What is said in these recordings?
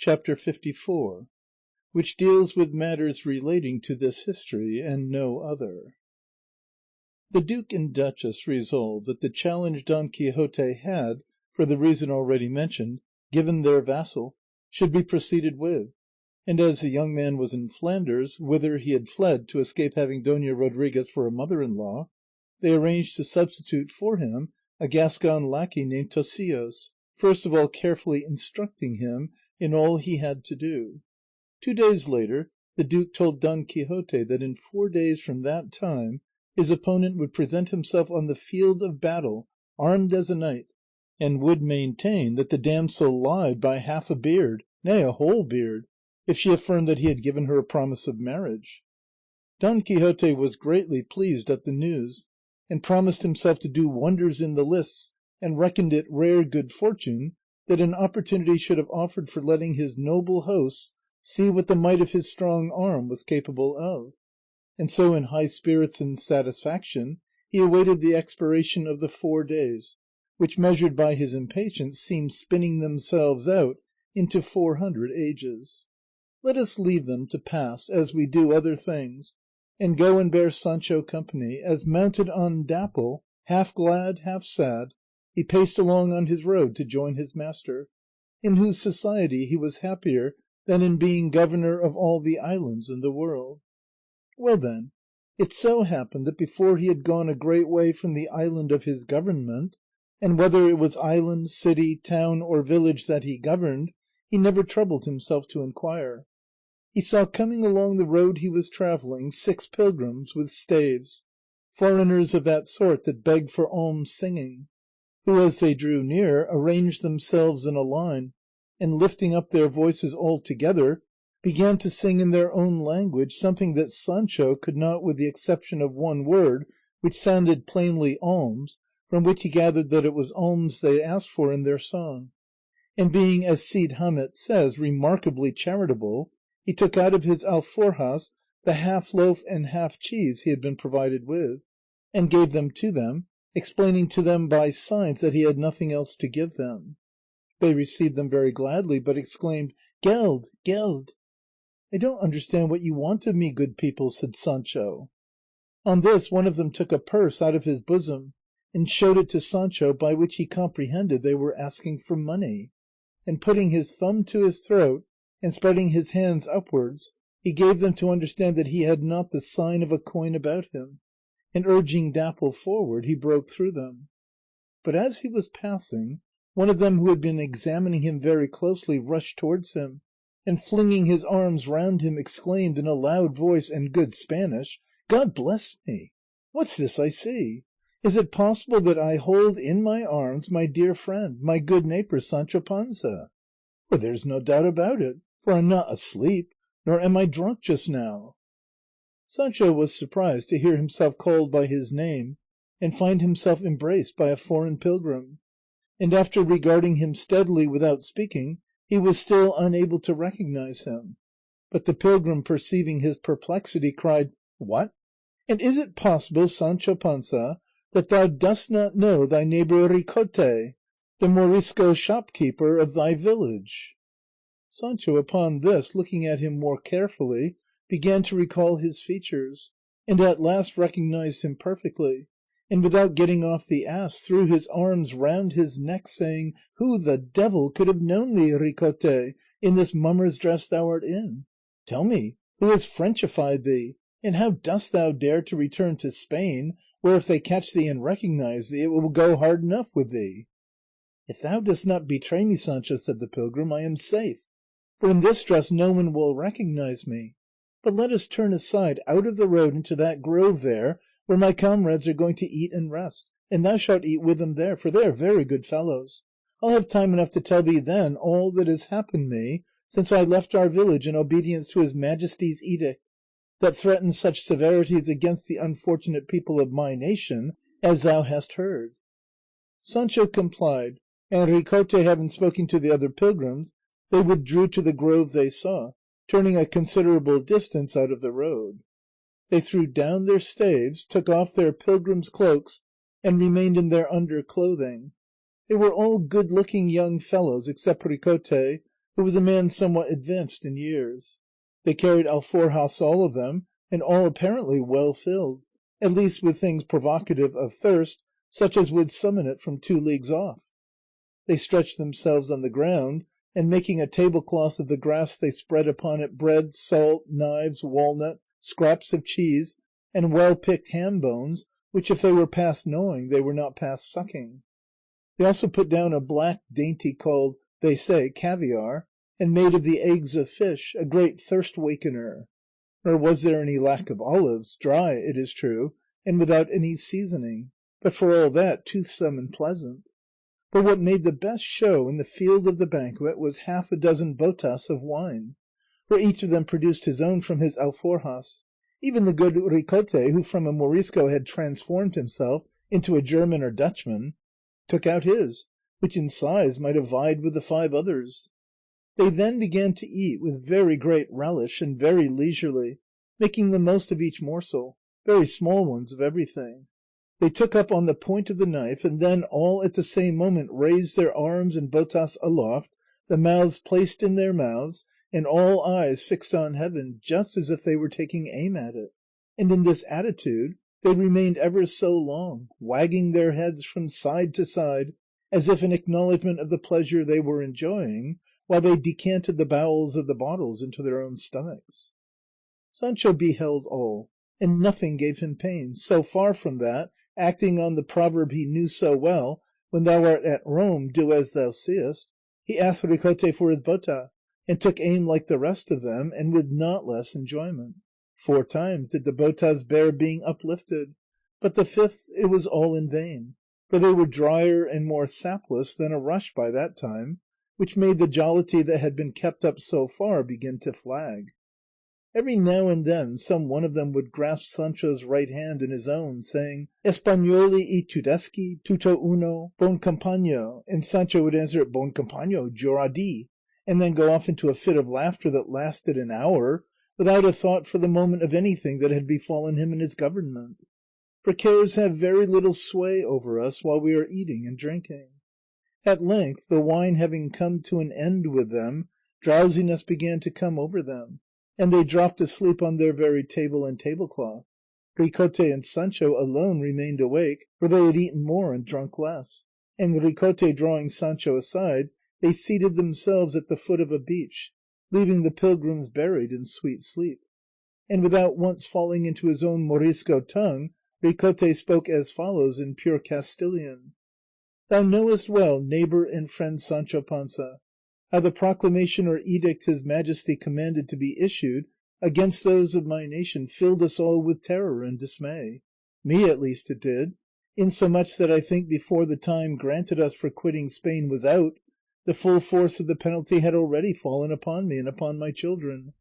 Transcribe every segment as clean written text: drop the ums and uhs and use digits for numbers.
Chapter 54, which deals with matters relating to this history and no other. The Duke and Duchess resolved that the challenge Don Quixote had, for the reason already mentioned, given their vassal, should be proceeded with, and as the young man was in Flanders, whither he had fled to escape having Dona Rodriguez for a mother-in-law, they arranged to substitute for him a Gascon lackey named Tosilos, first of all carefully instructing him in all he had to do. 2 days later the duke told Don Quixote that in 4 days from that time his opponent would present himself on the field of battle armed as a knight, and would maintain that the damsel lied by half a beard, nay, a whole beard, if she affirmed that he had given her a promise of marriage. Don Quixote was greatly pleased at the news, and promised himself to do wonders in the lists, and reckoned it rare good fortune that an opportunity should have offered for letting his noble hosts see what the might of his strong arm was capable of. And so in high spirits and satisfaction he awaited the expiration of the 4 days, which measured by his impatience seemed spinning themselves out into 400 ages. Let us leave them to pass as we do other things, and go and bear Sancho company, as mounted on Dapple, half glad, half sad, he paced along on his road to join his master, in whose society he was happier than in being governor of all the islands in the world. Well then, it so happened that before he had gone a great way from the island of his government, and whether it was island, city, town, or village that he governed, he never troubled himself to inquire, he saw coming along the road he was travelling 6 pilgrims with staves, foreigners of that sort that beg for alms singing, who as they drew near arranged themselves in a line, and lifting up their voices all together, began to sing in their own language something that Sancho could not, with the exception of one word, which sounded plainly alms, from which he gathered that it was alms they asked for in their song. And being, as Cide Hamete says, remarkably charitable, he took out of his alforjas the half loaf and half cheese he had been provided with, and gave them to them, explaining to them by signs that he had nothing else to give them. They received them very gladly, but exclaimed, "Geld, geld!" "I don't understand what you want of me, good people," said Sancho. On this one of them took a purse out of his bosom, and showed it to Sancho, by which he comprehended they were asking for money, and putting his thumb to his throat, and spreading his hands upwards, he gave them to understand that he had not the sign of a coin about him, and urging Dapple forward he broke through them. But as he was passing, one of them who had been examining him very closely rushed towards him, and flinging his arms round him exclaimed in a loud voice and good Spanish, "God bless me! What's this I see? Is it possible that I hold in my arms my dear friend, my good neighbour Sancho Panza? Well, there's no doubt about it, for I'm not asleep, nor am I drunk just now." Sancho was surprised to hear himself called by his name, and find himself embraced by a foreign pilgrim, and after regarding him steadily without speaking, he was still unable to recognize him. But the pilgrim, perceiving his perplexity, cried, "What? And is it possible, Sancho Panza, that thou dost not know thy neighbour Ricote, the Morisco shopkeeper of thy village?" Sancho upon this, looking at him more carefully, began to recall his features, and at last recognized him perfectly, and without getting off the ass threw his arms round his neck, saying, "Who the devil could have known thee, Ricote, in this mummer's dress thou art in? Tell me, who has Frenchified thee, and how dost thou dare to return to Spain, where if they catch thee and recognize thee, it will go hard enough with thee?" "If thou dost not betray me, Sancho," said the pilgrim, "I am safe, for in this dress no one will recognize me. But let us turn aside out of the road into that grove there, where my comrades are going to eat and rest, and thou shalt eat with them there, for they are very good fellows. I'll have time enough to tell thee then all that has happened me since I left our village in obedience to his Majesty's edict, that threatens such severities against the unfortunate people of my nation, as thou hast heard." Sancho complied, and Ricote having spoken to the other pilgrims, they withdrew to the grove they saw, turning a considerable distance out of the road. They threw down their staves, took off their pilgrims' cloaks, and remained in their underclothing. They were all good-looking young fellows except Ricote, who was a man somewhat advanced in years. They carried alforjas all of them, and all apparently well filled, at least with things provocative of thirst, such as would summon it from 2 leagues off. They stretched themselves on the ground, and making a tablecloth of the grass they spread upon it bread, salt, knives, walnut, scraps of cheese, and well-picked ham bones, which if they were past gnawing they were not past sucking. They also put down a black dainty called, they say, caviar, and made of the eggs of fish, a great thirst-wakener. Nor was there any lack of olives, dry, it is true, and without any seasoning, but for all that toothsome and pleasant. But what made the best show in the field of the banquet was 6 botas of wine, for each of them produced his own from his alforjas. Even the good Ricote, who from a Morisco had transformed himself into a German or Dutchman, took out his, which in size might have vied with the 5 others. They then began to eat with very great relish and very leisurely, making the most of each morsel, very small ones of everything. They took up on the point of the knife, and then all at the same moment raised their arms and botas aloft, the mouths placed in their mouths, and all eyes fixed on heaven, just as if they were taking aim at it. And in this attitude they remained ever so long, wagging their heads from side to side, as if in acknowledgment of the pleasure they were enjoying, while they decanted the bowels of the bottles into their own stomachs. Sancho beheld all, and nothing gave him pain, so far from that, acting on the proverb he knew so well, when thou art at Rome, do as thou seest, he asked Ricote for his bota, and took aim like the rest of them, and with not less enjoyment. 4 times did the botas bear being uplifted, but the 5th it was all in vain, for they were drier and more sapless than a rush by that time, which made the jollity that had been kept up so far begin to flag. Every now and then some one of them would grasp Sancho's right hand in his own, saying, "Espagnoli y Tudeschi, tutto uno, bon compagno," and Sancho would answer, "Bon compagno, giuradi," and then go off into a fit of laughter that lasted an hour, without a thought for the moment of anything that had befallen him in his government. For cares have very little sway over us while we are eating and drinking. At length, the wine having come to an end with them, drowsiness began to come over them, and they dropped asleep on their very table and tablecloth. Ricote and Sancho alone remained awake, for they had eaten more and drunk less, and Ricote drawing Sancho aside, they seated themselves at the foot of a beech, leaving the pilgrims buried in sweet sleep. And without once falling into his own Morisco tongue, Ricote spoke as follows in pure Castilian: "Thou knowest well, neighbour and friend Sancho Panza, how the proclamation or edict his majesty commanded to be issued against those of my nation filled us all with terror and dismay. Me at least it did, insomuch that I think before the time granted us for quitting Spain was out, the full force of the penalty had already fallen upon me and upon my children.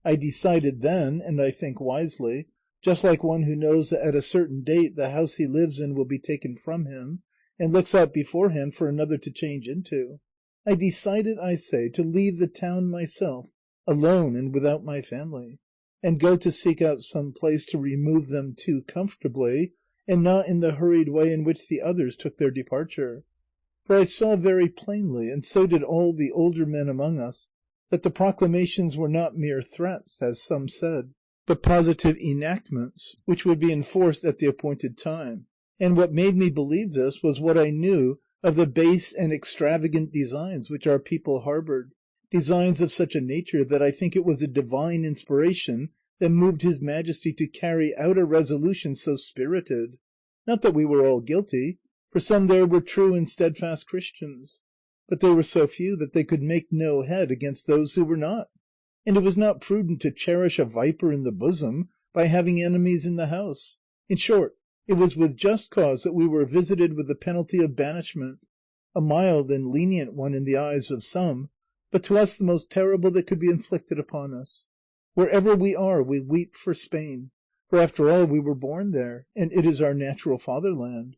I decided then, and I think wisely, just like one who knows that at a certain date the house he lives in will be taken from him, and looks out beforehand for another to change into, I decided, I say, to leave the town myself, alone and without my family, and go to seek out some place to remove them to comfortably, and not in the hurried way in which the others took their departure. For I saw very plainly, and so did all the older men among us, that the proclamations were not mere threats, as some said, but positive enactments, which would be enforced at the appointed time. And what made me believe this was what I knew of the base and extravagant designs which our people harboured, designs of such a nature that I think it was a divine inspiration that moved his majesty to carry out a resolution so spirited. Not that we were all guilty, for some there were true and steadfast Christians, but they were so few that they could make no head against those who were not, and it was not prudent to cherish a viper in the bosom by having enemies in the house. In short, it was with just cause that we were visited with the penalty of banishment, a mild and lenient one in the eyes of some, but to us the most terrible that could be inflicted upon us. Wherever we are, we weep for Spain, for after all we were born there, and it is our natural fatherland.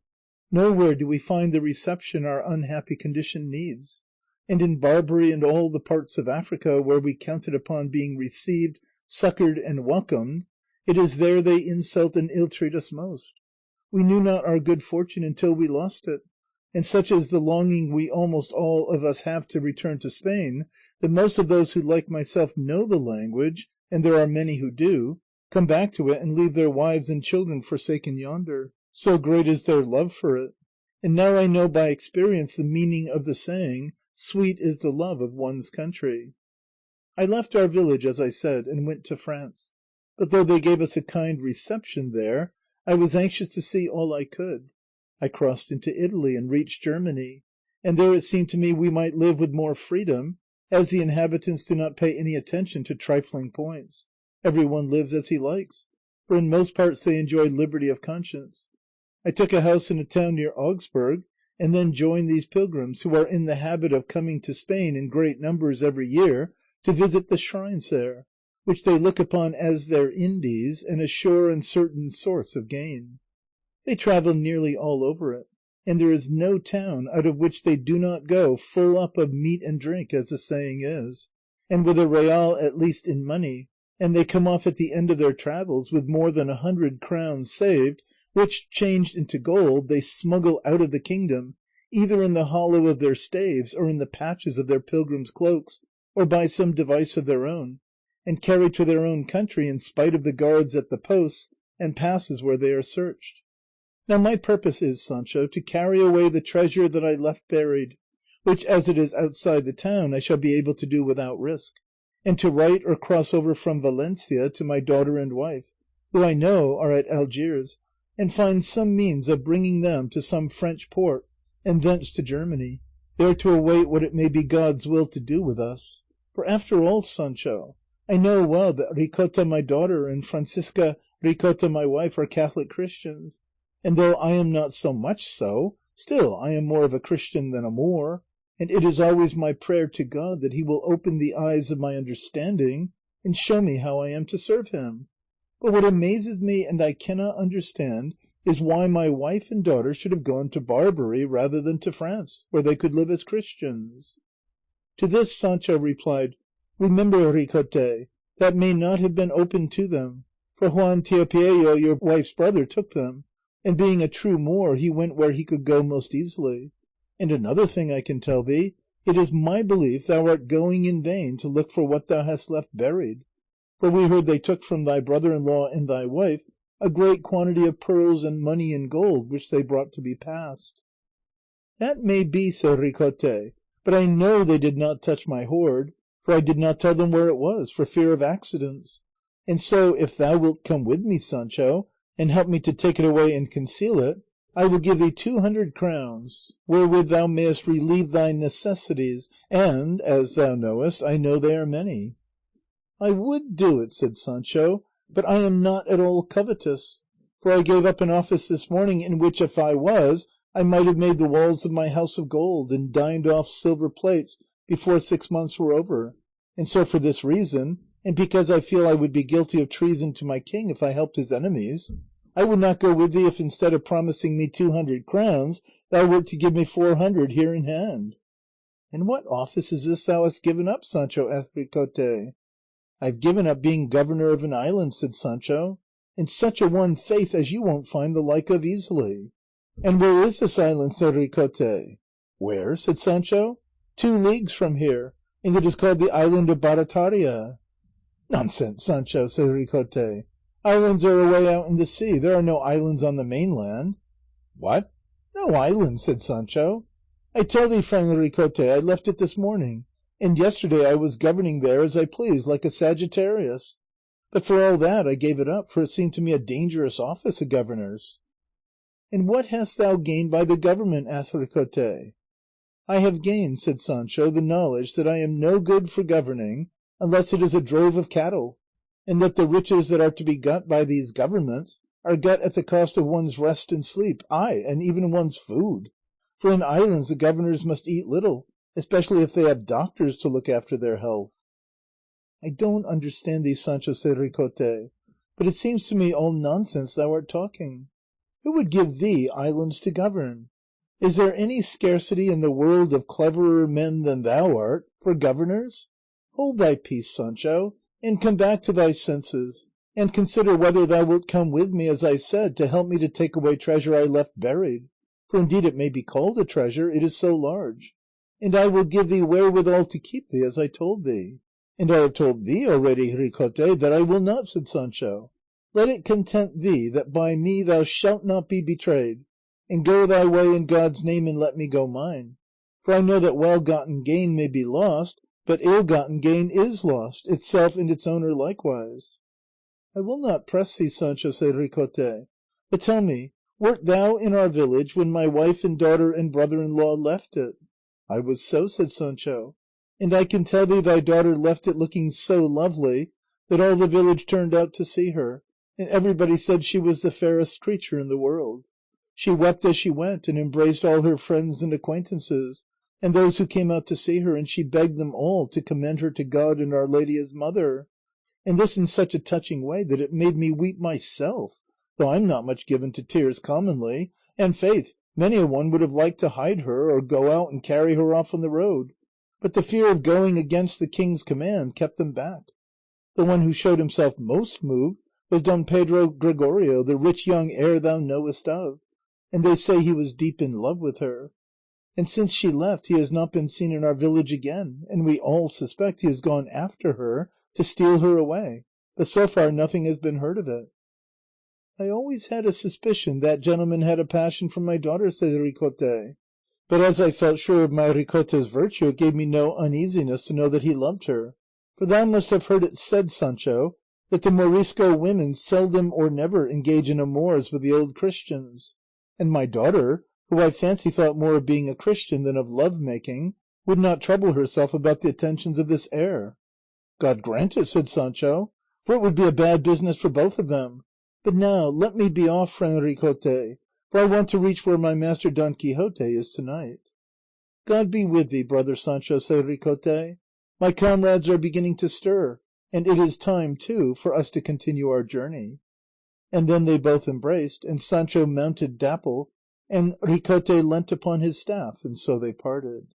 Nowhere do we find the reception our unhappy condition needs, and in Barbary and all the parts of Africa where we counted upon being received, succoured, and welcomed, it is there they insult and ill-treat us most. We knew not our good fortune until we lost it, and such is the longing we almost all of us have to return to Spain, that most of those who like myself know the language, and there are many who do, come back to it and leave their wives and children forsaken yonder, so great is their love for it. And now I know by experience the meaning of the saying, sweet is the love of one's country. I left our village, as I said, and went to France, but though they gave us a kind reception there, I was anxious to see all I could. I crossed into Italy and reached Germany, and there it seemed to me we might live with more freedom, as the inhabitants do not pay any attention to trifling points. Every one lives as he likes, for in most parts they enjoy liberty of conscience. I took a house in a town near Augsburg, and then joined these pilgrims, who are in the habit of coming to Spain in great numbers every year to visit the shrines there, which they look upon as their Indies and a sure and certain source of gain. They travel nearly all over it, and there is no town out of which they do not go full up of meat and drink, as the saying is, and with a real at least in money, and they come off at the end of their travels with more than 100 crowns saved, which, changed into gold, they smuggle out of the kingdom, either in the hollow of their staves, or in the patches of their pilgrims' cloaks, or by some device of their own, and carry to their own country in spite of the guards at the posts and passes where they are searched. Now my purpose is, Sancho, to carry away the treasure that I left buried, which as it is outside the town I shall be able to do without risk, and to write or cross over from Valencia to my daughter and wife, who I know are at Algiers, and find some means of bringing them to some French port, and thence to Germany, there to await what it may be God's will to do with us. For after all, Sancho, I know well that Ricota my daughter and Francisca Ricota my wife are Catholic Christians, and though I am not so much so, still I am more of a Christian than a Moor, and it is always my prayer to God that he will open the eyes of my understanding and show me how I am to serve him. But what amazes me and I cannot understand is why my wife and daughter should have gone to Barbary rather than to France, where they could live as Christians. To this Sancho replied, Remember, Ricote, that may not have been open to them, for Juan Tiopieyo, your wife's brother, took them, and being a true Moor, he went where he could go most easily. And another thing I can tell thee, it is my belief thou art going in vain to look for what thou hast left buried, for we heard they took from thy brother-in-law and thy wife a great quantity of pearls and money and gold, which they brought to be passed. That may be, said Ricote, but I know they did not touch my hoard, for I did not tell them where it was, for fear of accidents. And so, if thou wilt come with me, Sancho, and help me to take it away and conceal it, I will give thee 200 crowns, wherewith thou mayest relieve thy necessities, and, as thou knowest, I know they are many. I would do it, said Sancho, but I am not at all covetous, for I gave up an office this morning in which, if I was, I might have made the walls of my house of gold, and dined off silver plates before 6 months were over, and so for this reason, and because I feel I would be guilty of treason to my king if I helped his enemies, I would not go with thee if instead of promising me 200 crowns thou wert to give me 400 here in hand. And what office is this thou hast given up, Sancho? Asked Ricote. I have given up being governor of an island, said Sancho, and such a one, faith, as you won't find the like of easily. And where is this island? Said Ricote. Where? Said Sancho. 2 leagues from here, and it is called the island of Barataria. Nonsense, Sancho, said Ricote. Islands are away out in the sea. There are no islands on the mainland. What? No islands, said Sancho. I tell thee, friend Ricote, I left it this morning, and yesterday I was governing there as I pleased, like a Sagittarius. But for all that I gave it up, for it seemed to me a dangerous office, a governor's. And what hast thou gained by the government? Asked Ricote. I have gained, said Sancho, the knowledge that I am no good for governing unless it is a drove of cattle, and that the riches that are to be got by these governments are got at the cost of one's rest and sleep, ay, and even one's food. For in islands the governors must eat little, especially if they have doctors to look after their health. I don't understand thee, Sancho, said Ricote, but it seems to me all nonsense thou art talking. Who would give thee islands to govern? Is there any scarcity in the world of cleverer men than thou art for governors? Hold thy peace, Sancho, and come back to thy senses, and consider whether thou wilt come with me, as I said, to help me to take away treasure I left buried. for indeed it may be called a treasure, it is so large. And I will give thee wherewithal to keep thee, as I told thee. And I have told thee already, Ricote, that I will not, said Sancho. Let it content thee that by me thou shalt not be betrayed, and go thy way in God's name, and let me go mine. For I know that well-gotten gain may be lost, but ill-gotten gain is lost, itself and its owner likewise. I will not press thee, Sancho, said Ricote, but tell me, wert thou in our village when my wife and daughter and brother-in-law left it? I was so, said Sancho, and I can tell thee thy daughter left it looking so lovely that all the village turned out to see her, and everybody said she was the fairest creature in the world. She wept as she went, and embraced all her friends and acquaintances, and those who came out to see her, and she begged them all to commend her to God and Our Lady as mother, and this in such a touching way that it made me weep myself, though I'm not much given to tears commonly, and faith, many a one would have liked to hide her or go out and carry her off on the road, but the fear of going against the king's command kept them back. The one who showed himself most moved was Don Pedro Gregorio, the rich young heir thou knowest of, and they say he was deep in love with her. And since she left he has not been seen in our village again, and we all suspect he has gone after her to steal her away, but so far nothing has been heard of it. I always had a suspicion that gentleman had a passion for my daughter, said Ricote, but as I felt sure of my Ricote's virtue, it gave me no uneasiness to know that he loved her, for thou must have heard it said, Sancho, that the Morisco women seldom or never engage in amours with the old Christians, and my daughter, who I fancy thought more of being a Christian than of love-making, would not trouble herself about the attentions of this heir. God grant it, said Sancho, for it would be a bad business for both of them. But now let me be off, friend Ricote, for I want to reach where my master Don Quixote is tonight. God be with thee, brother Sancho, said Ricote. My comrades are beginning to stir, and it is time, too, for us to continue our journey. And then they both embraced, and Sancho mounted Dapple, and Ricote leant upon his staff, and so they parted.